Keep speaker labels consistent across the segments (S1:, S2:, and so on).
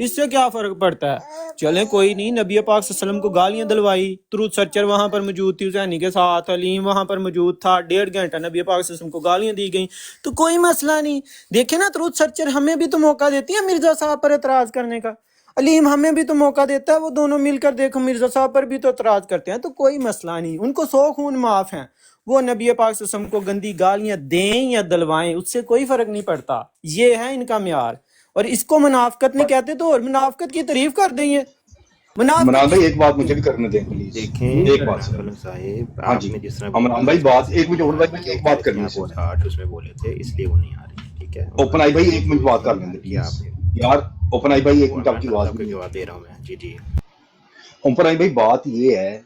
S1: اس سے کیا فرق پڑتا ہے؟ چلیں کوئی نہیں، نبی پاک صلی اللہ علیہ وسلم کو گالیاں دلوائی، ٹروتھ سرچر وہاں پر موجود تھی حسینی کے ساتھ، علیم وہاں پر موجود تھا، 1.5 گھنٹہ نبی پاک صلی اللہ علیہ وسلم کو گالیاں دی گئیں، تو کوئی مسئلہ نہیں۔ دیکھیں نا، ٹروتھ سرچر ہمیں بھی تو موقع دیتی ہے مرزا صاحب پر اعتراض کرنے کا، علیم ہمیں بھی تو موقع دیتا ہے، وہ دونوں مل کر دیکھو مرزا صاحب پر بھی تو اعتراض کرتے ہیں، تو کوئی مسئلہ نہیں، ان کو 100 خون معاف ہیں، وہ نبی پاک صلی اللہ علیہ وسلم کو گندی گالیاں دیں یا دلوائیں، اس سے کوئی فرق نہیں پڑتا، یہ ہے ان کا معیار۔ اور اس کو منافقت نہیں کہتے تو اور منافقت کی تعریف کر دیں، یہ
S2: عمران
S1: منافقت
S2: بھائی ایک بات مجھے بھی کرنے دیں پلیز،
S3: دیکھیں
S2: ایک بات سر۔
S3: کلن صاحب،
S2: ہاں
S3: آپ
S2: جی
S3: نے جس طرح
S2: عمران بھائی بات ایک منٹ، عمر بھائی ایک بات کرنی
S3: آپ
S2: ہے۔
S3: وہ 8 اس میں بولے تھے، اس لیے وہ نہیں آ رہی، ٹھیک ہے؟
S2: اوپن آئی بھائی ایک منٹ بات کر لیں گے
S3: کیا
S2: پلیز
S3: آپ نے
S2: یار، اوپن آئی بھائی ایک منٹ، آپ کی آواز
S3: آپ
S2: بھی
S3: کا
S2: نہیں
S3: جواب دے رہا ہوں میں، جی جی۔
S2: اوپن آئی بھائی بات یہ ہے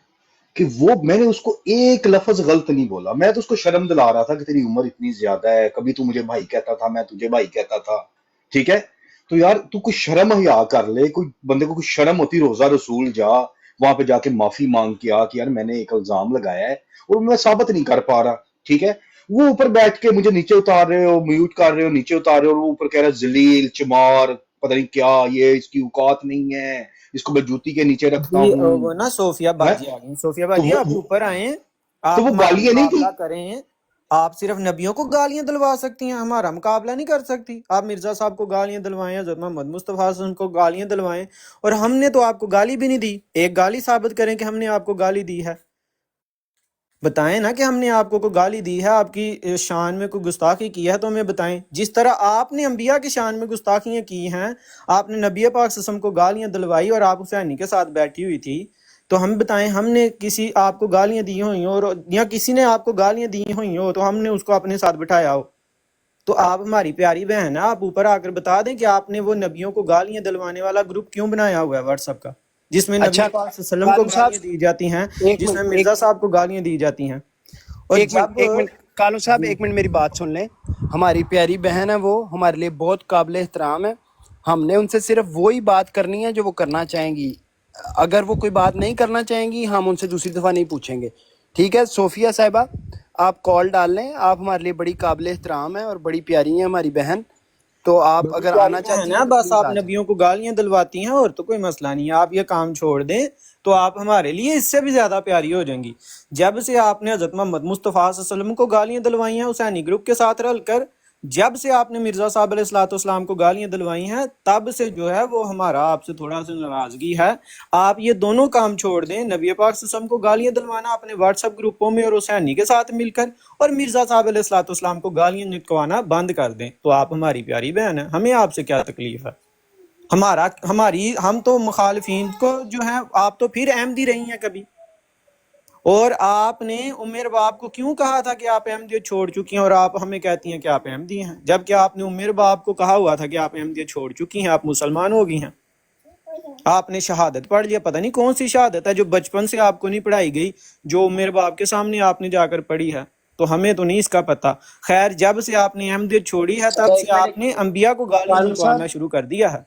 S2: کہ وہ میں نے اس کو ایک لفظ غلط نہیں بولا، میں تو اس کو شرم دلا رہا تھا کہ تیری عمر اتنی زیادہ ہے، کبھی تو مجھے بھائی کہتا تھا، میں تجھے بھائی کہتا تھا، ٹھیک ہے؟ تو یار تو کوئی شرم حیا کر لے، کوئی بندے کو کوئی شرم ہوتی، روزہ رسول جا وہاں پہ جا کے معافی مانگ کے آ کہ یار میں نے ایک الزام لگایا ہے اور میں ثابت نہیں کر پا رہا، ٹھیک ہے؟ وہ اوپر بیٹھ کے مجھے نیچے اتار رہے ہو، میوٹ کر رہے ہو، نیچے اتار رہے ہو، اور وہ اوپر کہہ رہا ہے ذلیل چمار پتہ نہیں کیا، یہ اس کی اوقات نہیں ہے، اس کو میں جوتی کے نیچے رکھتا
S1: جی،
S2: ہوں۔
S1: وہ نا صوفیہ
S2: ہیں؟
S1: باجی آ گئی، صوفیہ
S2: تو
S1: باجی آپ اوپر آئیں،
S2: تو
S1: آپ
S2: وہ
S1: ہمارا
S2: گالیاں نہیں تھی؟
S1: مقابلہ کریں، آپ صرف نبیوں کو گالیاں دلوا سکتی ہیں، ہمارا مقابلہ نہیں کر سکتی، آپ مرزا صاحب کو گالیاں دلوائیں، حضرت محمد مصطفیٰ صلی اللہ علیہ وسلم کو گالیاں دلوائیں، اور ہم نے تو آپ کو گالی بھی نہیں دی، ایک گالی ثابت کریں کہ ہم نے آپ کو گالی دی ہے، بتائیں نا کہ ہم نے آپ کو کوئی گالی دی ہے، آپ کی شان میں کوئی گستاخی کی ہے تو ہمیں بتائیں، جس طرح آپ نے انبیاء کی شان میں گستاخیاں کی ہیں، آپ نے نبی پاک صلی اللہ علیہ وسلم کو گالیاں دلوائی اور آپ حسینی کے ساتھ بیٹھی ہوئی تھی، تو ہم بتائیں ہم نے کسی آپ کو گالیاں دی ہوئی ہوں اور یا کسی نے آپ کو گالیاں دی ہوئی ہوں تو ہم نے اس کو اپنے ساتھ بٹھایا ہو، تو آپ ہماری پیاری بہن ہے، آپ اوپر آ کر بتا دیں کہ آپ نے وہ نبیوں کو گالیاں دلوانے والا گروپ کیوں بنایا ہوا ہے واٹس ایپ کا، جس میں نبی
S4: اچھا
S1: پاک صلی اللہ علیہ وسلم کو
S4: کالو صاحب،
S1: گالیاں دی جاتی ہیں،
S4: ایک
S1: جس
S4: منٹ
S1: میں مرزا صاحب کو گالیاں دی جاتی ہیں، اور جب
S4: ایک منٹ کالو صاحب، ایک منٹ میری بات سن لیں، ہماری پیاری بہن ہے، وہ ہمارے لیے بہت قابل احترام ہے، ہم نے ان سے صرف وہی بات کرنی ہے جو وہ کرنا چاہیں گی، اگر وہ کوئی بات نہیں کرنا چاہیں گی ہم ان سے دوسری دفعہ نہیں پوچھیں گے، ٹھیک ہے؟ صوفیہ صاحبہ آپ کال ڈال لیں، آپ ہمارے لیے بڑی قابل احترام ہے اور بڑی پیاری ہیں ہماری بہن، تو آپ
S1: بڑی
S4: اگر
S1: پیاری
S4: آنا
S1: بہن
S4: چاہتی
S1: ہے،
S4: ہیں تو
S1: بس
S4: پلیز
S1: آپ
S4: آ جائیں۔
S1: نبیوں کو گالیاں دلواتی ہیں اور تو کوئی مسئلہ نہیں ہے، آپ یہ کام چھوڑ دیں تو آپ ہمارے لیے اس سے بھی زیادہ پیاری ہو جائیں گی۔ جب سے آپ نے حضرت محمد مصطفیٰ صلی اللہ علیہ وسلم کو گالیاں دلوائی ہیں حسینی گروپ کے ساتھ رل کر، جب سے آپ نے مرزا صاحب علیہ الصلوۃ والسلام کو گالیاں دلوائی ہیں، تب سے جو ہے وہ ہمارا آپ سے تھوڑا سا ناراضگی ہے، آپ یہ دونوں کام چھوڑ دیں، نبی پاک صلی اللہ علیہ وسلم کو گالیاں دلوانا اپنے واٹس ایپ گروپوں میں اور حسینی کے ساتھ مل کر، اور مرزا صاحب علیہ الصلوۃ والسلام کو گالیاں نٹکوانا بند کر دیں، تو آپ ہماری پیاری بہن ہیں، ہمیں آپ سے کیا تکلیف ہے؟ ہم تو مخالفین کو جو ہے، آپ تو پھر احمدی رہی ہیں کبھی، اور آپ نے عمر باپ کو کیوں کہا تھا کہ آپ احمدیت چھوڑ چکی ہیں اور آپ ہمیں کہتی ہیں کہ آپ احمدی ہیں، جبکہ آپ نے عمر باپ کو کہا ہوا تھا کہ آپ احمدیت چھوڑ چکی ہیں، آپ مسلمان ہو گئی ہیں، آپ نے شہادت پڑھ لیا، پتہ نہیں کون سی شہادت ہے جو بچپن سے آپ کو نہیں پڑھائی گئی، جو عمر باپ کے سامنے آپ نے جا کر پڑھی ہے، تو ہمیں تو نہیں اس کا پتہ۔ خیر، جب سے آپ نے احمدیت چھوڑی ہے تب سے آپ نے انبیاء کو گالیاں
S4: کالو صاحب،
S1: نکالنا شروع کر دیا ہے،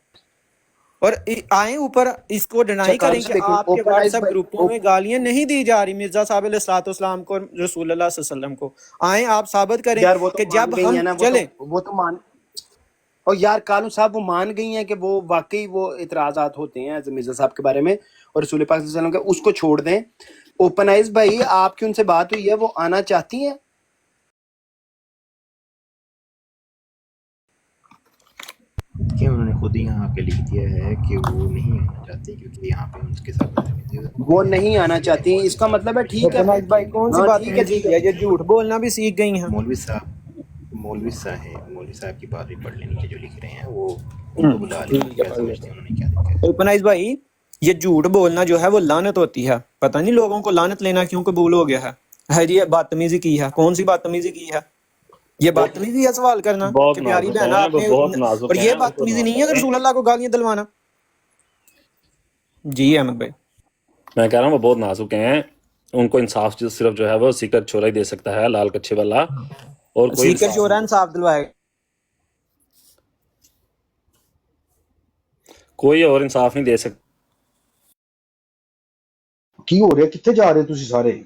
S1: اور آئیں اوپر اس کو
S4: اچھا
S1: ڈینائی
S4: کالو
S1: کریں کہ
S4: صاحب ایک منٹ،
S1: آپ کے
S4: اوپن
S1: واٹس
S4: آئز
S1: ایپ گروپوں میں گالیاں نہیں دی جا رہی مرزا صاحب علیہ الصلوۃ والسلام کو، رسول اللہ صلی اللہ علیہ وسلم کو، آئیں آپ ثابت کریں
S4: یار وہ تو
S1: کہ
S4: مان
S1: جب
S4: گئی
S1: ہم
S4: ہیں نا،
S1: چلیں۔
S4: وہ تو مان، اور یار کالو صاحب وہ مان گئی ہیں کہ وہ واقعی وہ اعتراضات ہوتے ہیں مرزا صاحب کے بارے میں اور رسول پاک صلی اللہ علیہ وسلم کے، اس کو چھوڑ دیں۔ اوپن آئز بھائی آپ کی ان سے بات ہوئی ہے، وہ آنا چاہتی ہیں؟
S3: کہ انہوں نے خود ہی یہاں آ کے لکھ دیا ہے کہ وہ نہیں آنا چاہتی، کیونکہ یہاں پہ ان کے ساتھ
S4: وہ نہیں آنا چاہتی، اس کا مطلب ہے ٹھیک ہے،
S1: اوپن بھائی کون سی
S4: ہاں
S1: بات
S4: ٹھیک ہے
S1: کی ہے، یہ جھوٹ بولنا بھی سیکھ گئی ہیں۔
S3: مولوی صاحب کی بات بھی پڑھ لیں نیچے جو لکھ رہے ہیں، وہ ان کو بلا لیں، کیا سمجھتے ہیں انہوں نے کیا لکھا ہے۔
S1: اوپن بھائی، یہ جھوٹ بولنا جو ہے وہ لعنت ہوتی ہے، پتہ نہیں لوگوں کو لعنت لینا کیوں قبول ہو گیا ہے جی، یہ بدتمیزی کی ہے، کون سی بدتمیزی کی ہے؟ یہ بدتمیزی ہے سوال کرنا
S5: بہت
S1: کہ پیاری
S5: نازک
S1: بہن
S5: ہیں
S1: آپ
S5: وہ،
S1: نے،
S5: بہت
S1: اور
S5: نازک
S1: یہ
S5: ہیں، ان کو
S1: بدتمیزی
S5: نہ
S1: نہیں ہے کہ
S5: کریں۔
S1: رسول اللہ کو گالیاں دلوانا؟ جی احمد بھائی،
S5: میں کہہ رہا ہوں وہ بہت نازک ہیں، ان کو انصاف صرف جو ہے وہ سیکر چھوڑا ہی دے سکتا ہے، لال کچھے والا، اور کوئی
S1: سیکر
S5: انصاف
S1: چورا
S5: نہیں دے
S1: انصاف
S5: سکتا،
S1: دلوائے،
S5: کوئی اور انصاف نہیں دے سکتا۔
S2: کی ہو رہا ہے؟ کتنے جا رہے تسی سارے؟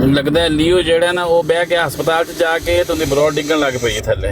S6: لگتا ہے لیو جہا نا وہ بہ کے ہسپتال چ جا کے تو بروڈ ڈگن لگ پئی تھلے۔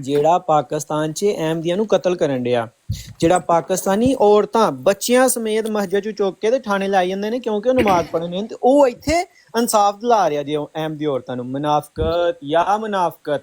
S7: ਜਿਹੜਾ ਪਾਕਿਸਤਾਨ 'ਚ ਅਹਿਮਦੀਆਂ ਨੂੰ ਕਤਲ ਕਰਨ ਡਿਆ ਜਿਹੜਾ ਪਾਕਿਸਤਾਨੀ ਔਰਤਾਂ ਬੱਚਿਆਂ ਸਮੇਤ ਮਸਜਿਦ 'ਚ ਚੁੱਕ ਕੇ ਤੇ ਥਾਣੇ ਲਾਈ ਜਾਂਦੇ ਨੇ ਕਿਉਂਕਿ ਉਹ ਨਮਾਜ਼ ਪੜ੍ਹਨ ਨੇ ਤੇ ਉਹ ਇੱਥੇ ਇਨਸਾਫ ਦਿਲਾ ਰਿਹਾ ਜੀ ਅਹਿਮਦੀ ਔਰਤਾਂ ਨੂੰ ਮੁਨਾਫਕਤ ਜਾਂ ਮੁਨਾਫਕਤ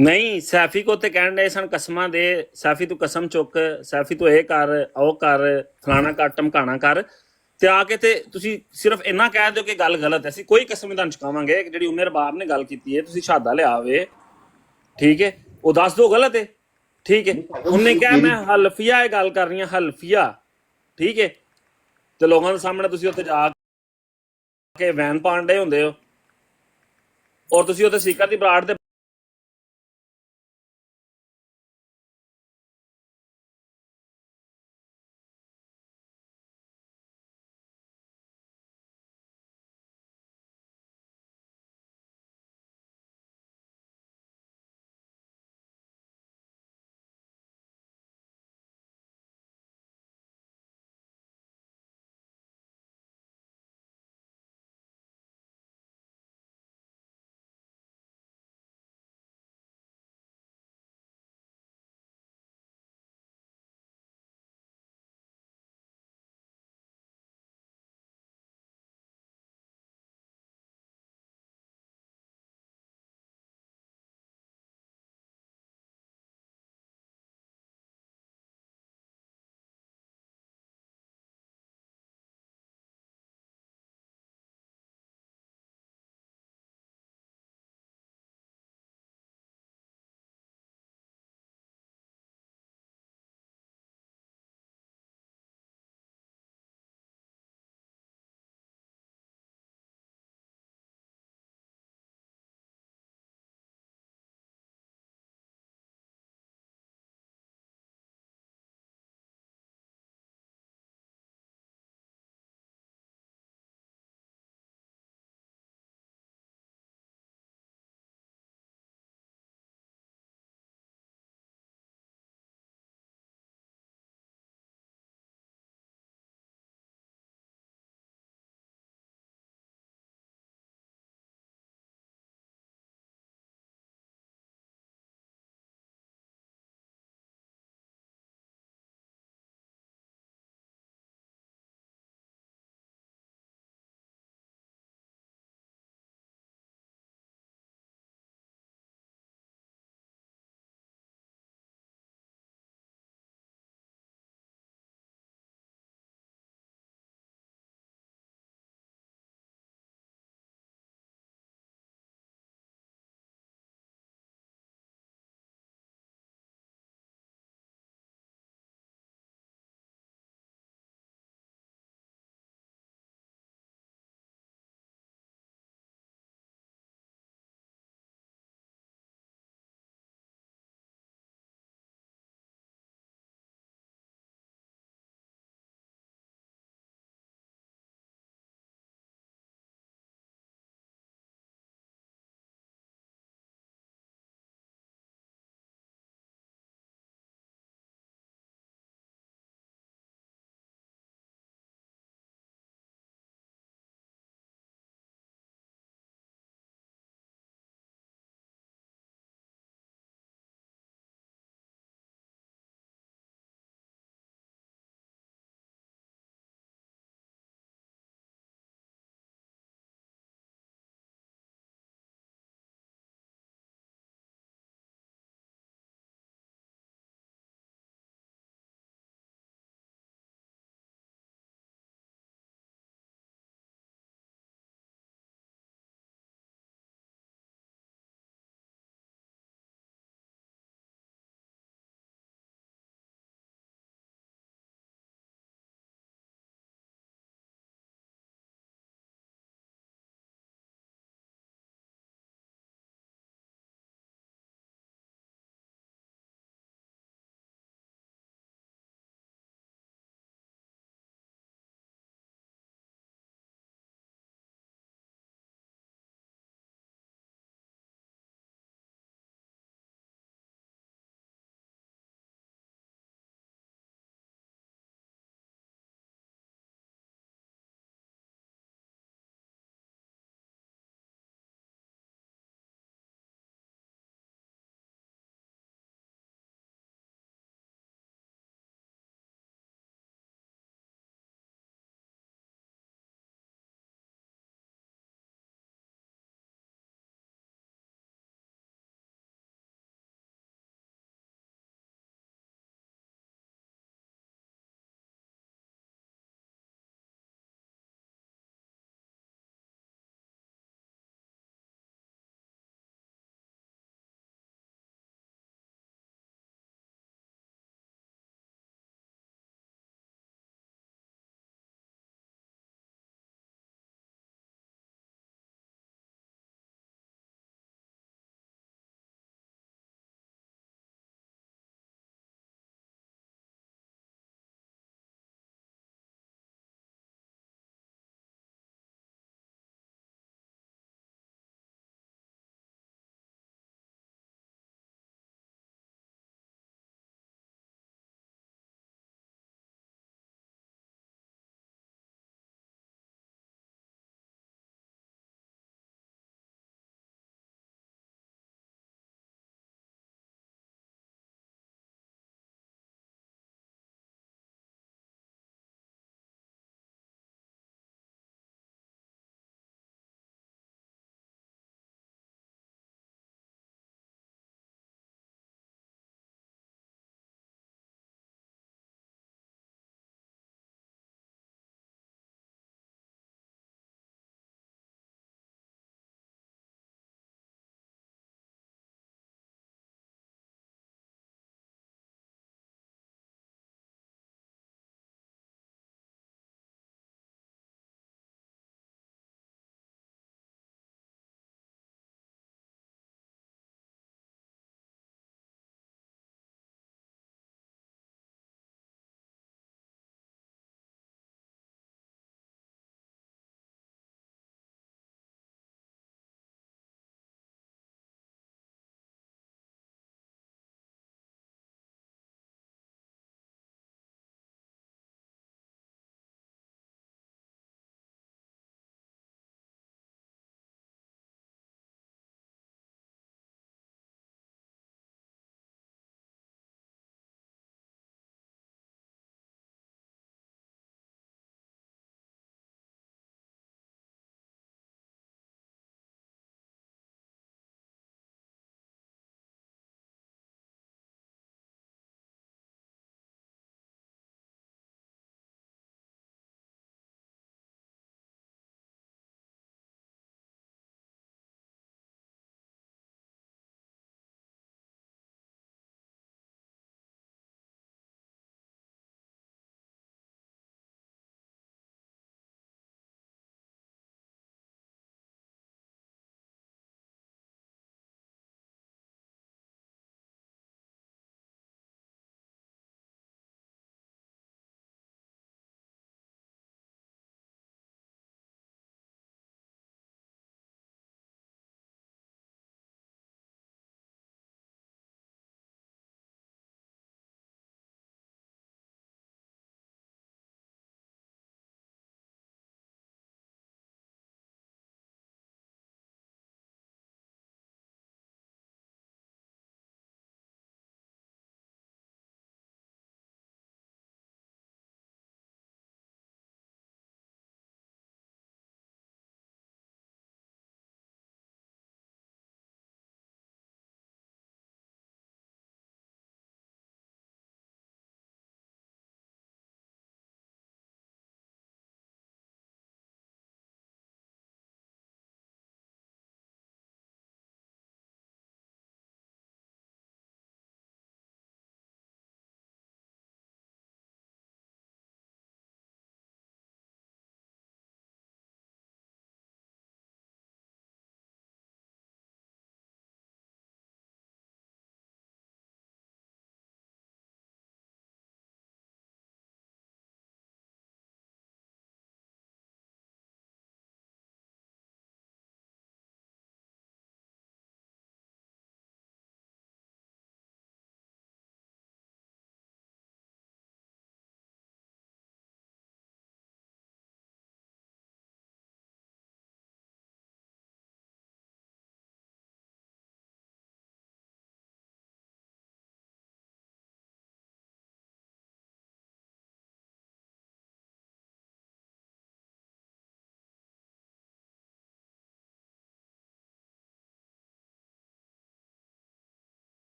S5: ਨਹੀਂ ਸੈਫੀ ਕੋ ਤੇ ਕਹਿਣ ਡਏ ਸਨ ਕਸਮਾਂ ਦੇ, ਸੈਫੀ ਤੂੰ ਕਸਮ ਚੁੱਕ, ਸੈਫੀ ਤੂੰ ਇਹ ਕਰ ਉਹ ਕਰ ਫਲਾਣਾ ਕਰ ਟਮਕਾਣਾ ਕਰ, ਤੇ ਆ ਕੇ ਤੇ ਤੁਸੀਂ ਸਿਰਫ ਇੰਨਾ ਕਹਿ ਦਿਓ ਕਿ ਗੱਲ ਗਲਤ ਹੈ। ਅਸੀਂ ਕੋਈ ਕਸਮ ਨਹੀਂ ਤੁਹਾਨੂੰ ਚੁਕਾਵਾਂਗੇ। ਜਿਹੜੀ ਉਮਰ ਬਾਪ ਨੇ ਗੱਲ ਕੀਤੀ ਹੈ ਤੁਸੀਂ ਸ਼ਹਾਦਾ ਲਿਆਵੇ, ਠੀਕ ਹੈ, ਉਹ ਦੱਸ ਦਿਓ ਗਲਤ ਹੈ, ਠੀਕ ਹੈ। ਉਹਨੇ ਕਿਹਾ ਮੈਂ ਹਲਫੀਆ ਇਹ ਗੱਲ ਕਰ ਰਹੀ ਹਾਂ, ਹਲਫੀਆ, ਠੀਕ ਹੈ। ਤੇ ਲੋਕਾਂ ਦੇ ਸਾਹਮਣੇ ਤੁਸੀਂ ਉੱਥੇ ਜਾ ਕੇ ਵੈਨ ਪਾਣ ਡੇ ਹੁੰਦੇ ਹੋ ਔਰ ਤੁਸੀਂ ਉੱਥੇ ਸਿੱਖਾਂ ਦੀ ਬਰਾੜ ਤੇ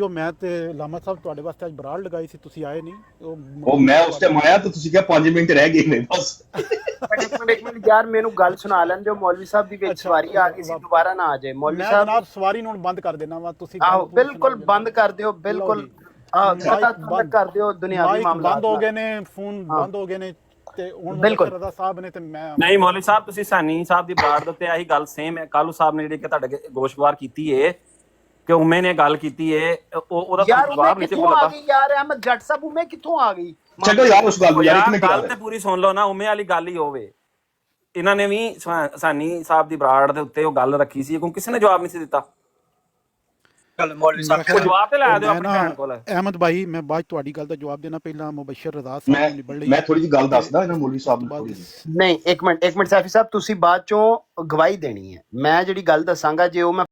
S8: ਉਹ ਮੈਂ ਤੇ ਲਾਮਾ ਸਾਹਿਬ ਤੁਹਾਡੇ ਵਾਸਤੇ ਅੱਜ ਬਰਾੜ ਲਗਾਈ ਸੀ, ਤੁਸੀਂ ਆਏ ਨਹੀਂ।
S2: ਉਹ ਮੈਂ ਉਸ ਟਾਈਮ ਆਇਆ ਤਾਂ ਤੁਸੀਂ ਕਿਹਾ 5 ਮਿੰਟ ਰਹਿ ਗਏ ਨੇ ਬਸ।
S4: ਇੱਕ ਮਿੰਟ ਯਾਰ ਮੈਨੂੰ ਗੱਲ ਸੁਣਾ ਲੈਣ ਦਿਓ। ਮੌਲਵੀ ਸਾਹਿਬ ਦੀ ਵਿੱਚ ਸਵਾਰੀ ਆ ਗਈ ਸੀ, ਦੁਬਾਰਾ ਨਾ ਆ ਜਾਏ। ਮੌਲਵੀ
S8: ਮੈਂ
S4: ਸਾਹਿਬ
S8: ਜਨਾਬ ਸਵਾਰੀ ਨੂੰ ਹੁਣ ਬੰਦ ਕਰ ਦੇਣਾ ਵਾ, ਤੁਸੀਂ
S4: ਆਹੋ ਬਿਲਕੁਲ ਬੰਦ ਕਰ ਦਿਓ, ਬਿਲਕੁਲ ਖਤਮ ਕਰ ਦਿਓ। ਦੁਨਿਆਵੀ ਮਾਮਲਾ
S8: ਬੰਦ ਹੋ ਗਏ ਨੇ, ਫੋਨ ਬੰਦ ਹੋ ਗਏ ਨੇ ਤੇ ਹੁਣ
S4: ਬਿਲਕੁਲ
S8: ਰਜ਼ਾ ਸਾਹਿਬ ਨੇ ਤੇ ਮੈਂ
S5: ਨਹੀਂ ਮੌਲਵੀ ਸਾਹਿਬ, ਤੁਸੀਂ ਸਾਨੀ ਸਾਹਿਬ ਦੀ ਬਰਾੜ ਦੇ ਉੱਤੇ ਆਹੀ ਗੱਲ ਸੇਮ ਹੈ ਕਾਲੂ ਸਾਹਿਬ ਨੇ ਜਿਹੜੀ ਕਿ ਤੁਹਾਡੇ ਗੋਸ਼ਵਾਰ ਕੀਤੀ ਏ ਕਿ ਉਮੇ ਨੇ ਗੱਲ ਕੀਤੀ ਏ, ਉਹਦਾ
S4: ਯਾਰ
S5: ਜਵਾਬ ਨਹੀਂ
S4: ਕਿੱਥੋਂ ਆ ਗਈ ਯਾਰ? ਅਹਿਮਦ ਜੱਟ ਸਾਹਿਬ ਉਮੇ ਕਿੱਥੋਂ ਆ ਗਈ?
S2: ਛੱਡੋ ਯਾਰ ਉਸ ਗੱਲ ਨੂੰ ਯਾਰ, ਇੱਕ ਮਿੰਟ
S5: ਗੱਲ ਤੇ ਪੂਰੀ ਸੁਣ ਲਓ ਨਾ। ਉਮੇ ਵਾਲੀ ਗੱਲ ਹੀ ਹੋਵੇ, ਇਹਨਾਂ ਨੇ ਵੀ ਸਾਨੀ ਸਾਹਿਬ ਦੀ ਬਰਾੜ ਦੇ ਉੱਤੇ ਉਹ ਗੱਲ ਰੱਖੀ ਸੀ ਕਿਉਂਕਿ ਕਿਸੇ ਨੇ ਜਵਾਬ ਨਹੀਂ ਸੀ ਦਿੱਤਾ।
S1: ਮੌਲਵੀ ਸਾਹਿਬ
S5: ਕੋਈ ਜਵਾਬ ਤੇ ਲੈ ਦਿਓ ਆਪਣੀ ਭੈਣ ਕੋਲ।
S8: ਅਹਿਮਦ ਭਾਈ ਮੈਂ ਬਾਅਦ ਤੁਹਾਡੀ ਗੱਲ ਦਾ ਜਵਾਬ ਦੇਣਾ, ਪਹਿਲਾਂ ਮੁਬਸ਼ਰ ਰਜ਼ਾ ਸਾਹਿਬ ਨੂੰ ਨਿਬੜ ਲਈ।
S2: ਮੈਂ ਥੋੜੀ ਜਿਹੀ ਗੱਲ ਦੱਸਦਾ ਇਹਨਾਂ ਮੌਲਵੀ ਸਾਹਿਬ ਨੂੰ ਥੋੜੀ ਜਿਹੀ।
S4: ਨਹੀਂ ਇੱਕ ਮਿੰਟ ਸੈਫੀ ਸਾਹਿਬ, ਤੁਸੀਂ ਬਾਅਦ ਚੋਂ ਗਵਾਹੀ ਦੇਣੀ ਹੈ। ਮੈਂ ਜਿਹੜੀ ਗੱਲ ਦੱਸਾਂਗਾ ਜੇ ਉਹ ਮੈਂ